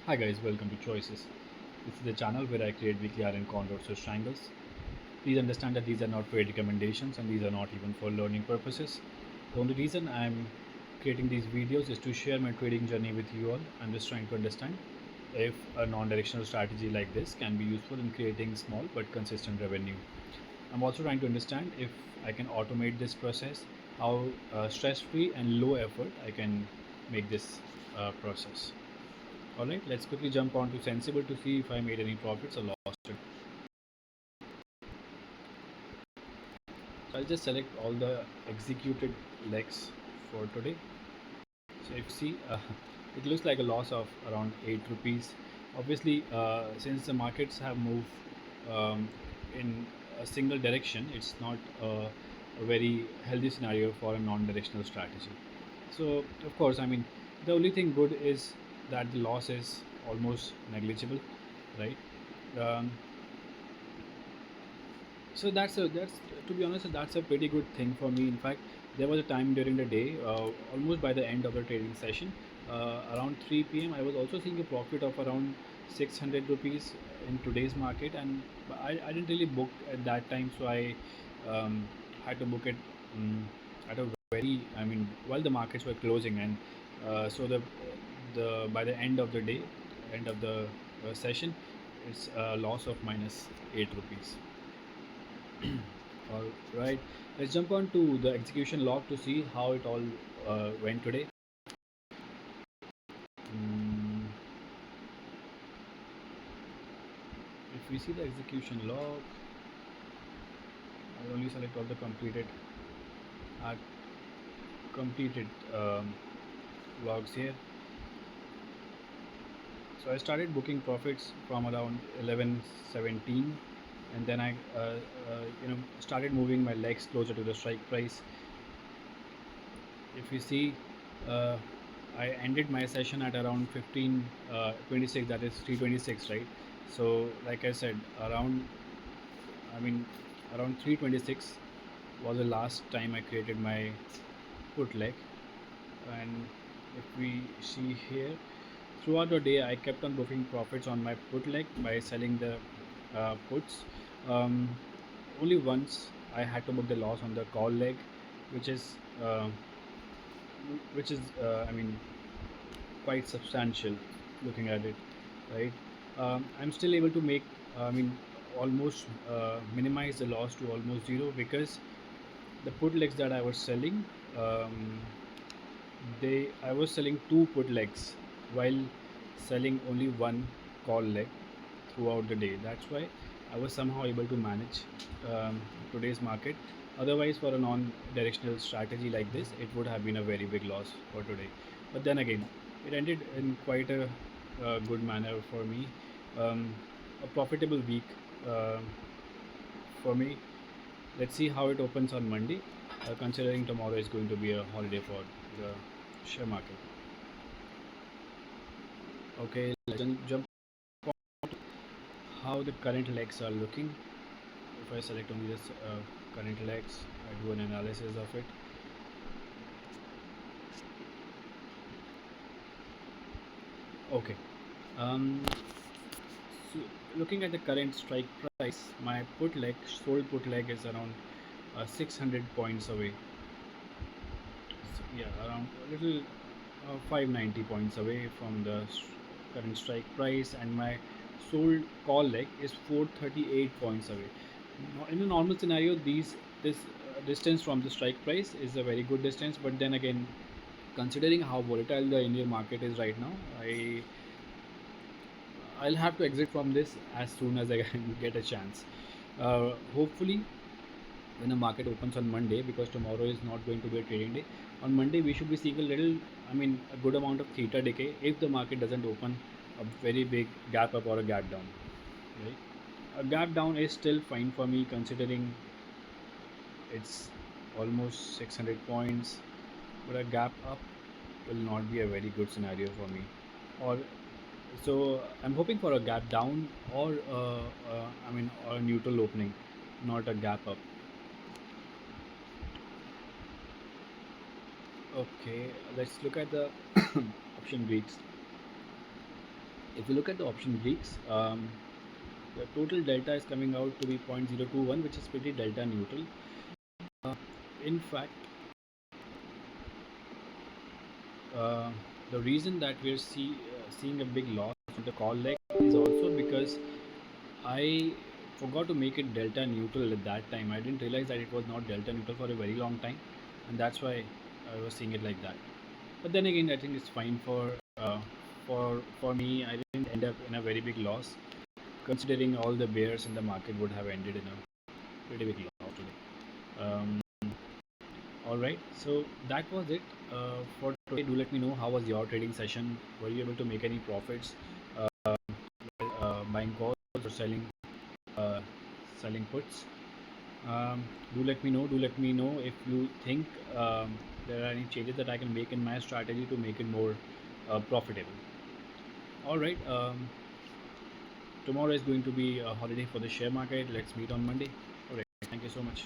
Hi guys, welcome to Choices. This is the channel where I create weekly IronCondors or strangles. Please understand that these are not paid recommendations and these are not even for learning purposes. The only reason I'm creating these videos is to share my trading journey with you all. I'm just trying to understand if a non-directional strategy like this can be useful in creating small but consistent revenue. I'm also trying to understand if I can automate this process, how stress-free and low effort I can make this process. Alright, let's quickly jump on to Sensibull to see if I made any profits or lost it. So I'll just select all the executed legs for today. So if you see, it looks like a loss of around 8 rupees. Obviously, since the markets have moved in a single direction, it's not a very healthy scenario for a non-directional strategy. So of course, I mean, the only thing good is that the loss is almost negligible, right? Um, so that's to be honest, that's a pretty good thing for me. In fact, there was a time during the day, almost by the end of the trading session, around 3 p.m. I was also seeing a profit of around 600 rupees in today's market, and I didn't really book at that time, so I had to book it at a very, I mean, while the markets were closing, and so the by the end of the day, end of the session, it's a loss of minus 8 rupees. All right, let's jump on to the execution log to see how it all went today. Mm, if we see the execution log, I only select all the uh, completed logs here. So I started booking profits from around 11:17, and then I started moving my legs closer to the strike price. If you see, uh, I ended my session at around 15:26, that is 3:26, right? So like I said, I mean around 3:26 was the last time I created my put leg. And if we see here, throughout the day I kept on booking profits on my put leg by selling the puts. um, Only once I had to book the loss on the call leg, which is uh, I mean, quite substantial looking at it, right? I'm still able to make, I mean, almost minimize the loss to almost zero, because the put legs that I was selling, um, I was selling two put legs while selling only one call leg throughout the day. That's why I was somehow able to manage today's market. Otherwise, for a non-directional strategy like this, it would have been a very big loss for today. But then again, it ended in quite a good manner for me. A profitable week uh, for me. Let's see how it opens on Monday, considering tomorrow is going to be a holiday for the share market. Okay, let's jump on how the current legs are looking. If I select only this current legs, I do an analysis of it. Okay. Um, so looking at the current strike price, my put leg, sold put leg, is around 600 points away. So, yeah, around a little 590 points away from the current strike price, and my sold call leg is 438 points away. In a normal scenario, this distance from the strike price is a very good distance, but then again, considering how volatile the Indian market is right now, I'll have to exit from this as soon as I get a chance. Hopefully, when the market opens on Monday, because tomorrow is not going to be a trading day, on Monday we should be seeing a little, I mean, a good amount of theta decay if the market doesn't open a very big gap up or a gap down. Right? A gap down is still fine for me, considering it's almost 600 points, but a gap up will not be a very good scenario for me. Or so I'm hoping for a gap down, or I mean, or a neutral opening, not a gap up. Okay, let's look at the option Greeks. If you look at the option Greeks, the total delta is coming out to be 0.021, which is pretty delta neutral. In fact, the reason that we're seeing a big loss in the call leg is also because I forgot to make it delta neutral at that time. I didn't realize that it was not delta neutral for a very long time, and that's why I was seeing it like that. But then again, I think it's fine for me. I didn't end up in a very big loss, considering all the bears in the market would have ended in a pretty big loss today. All right, so that was it for today. Do let me know how was your trading session. Were you able to make any profits buying calls or uh, selling puts? Do let me know. Do let me know if you think there are any changes that I can make in my strategy to make it more profitable. All right. Tomorrow is going to be a holiday for the share market. Let's meet on Monday. All right. Thank you so much.